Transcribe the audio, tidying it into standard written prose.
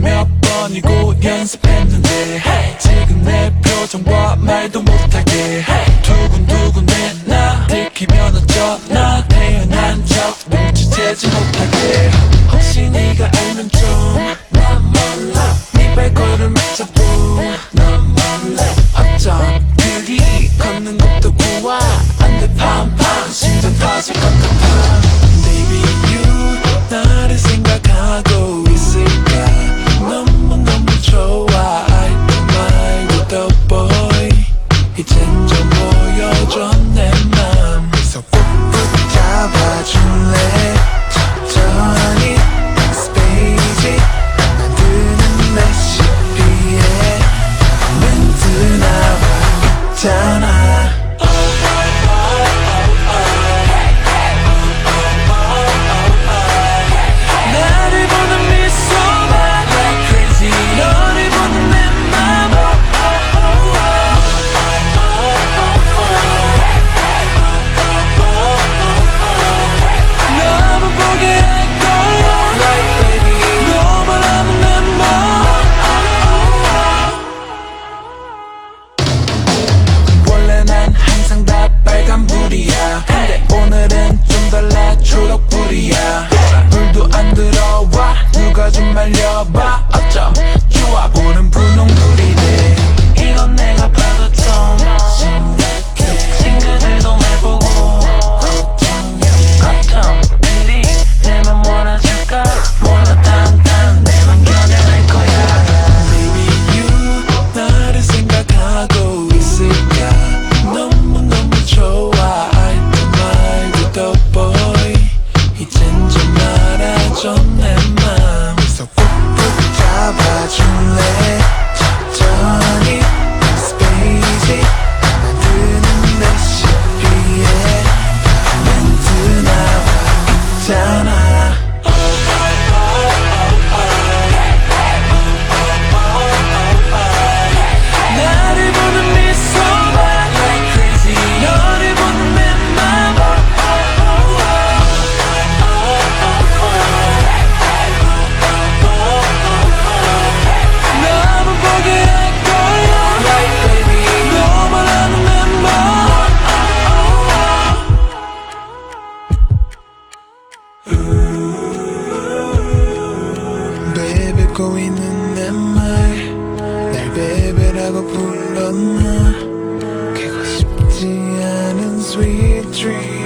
몇 번이고 연습했는데 지금 내 표정과 말도 못하게 두근두근해 나 들키면 어쩌나 태어난 적 눈치채지 못하게 혹시 네가 알면 좀 난 몰라 네 발걸음 맞춰도 난 몰라 어쩜 그리 걷는 것도 구와 안돼 팜팜 심장 터질 것 같아 Baby you 나를 생각하고 있을까 너무너무 좋아 I don't mind with the boy 이젠 좀 보여줘 내 맘 그래서 꾹꾹 잡아줄래 천천히 next page 만드는 레시피에 멘트 나와 있잖아 나를 보는 미소만 like crazy 너를 보는 내 맘 너만 보게 할 거야 like baby 너만 아는 내 맘 원래 난 항상 다 빨간불이야 근데 오늘은 좀 달라 초록불이야 불도 안 들어와 누가 좀 말려봐 어쩜 좋아 보는 분홍불이네 이건 내가 봐도 좀 심각해 친구들도 날 보고 걱정 미리 내 맘 몰아줄까 몰라 당당 내 맘 겨냥할 거야 Baby you 나를 생각하고 있을까 너무너무 좋아 I don't mind with the boy 이젠 좀 알아줘 내 맘 그래서 꾹꾹 잡아줄래 천천히 next page 만드는 레시피에 멘트 나와 있잖아 나를 보는 미소만 like crazy 너를 보는 내 맘 너만 보게 할 거야 like baby 너만 아는 내 맘 Baby 꼬이는 내 말 날 베베라고 불렀나 깨고 싶지 않은 sweet dream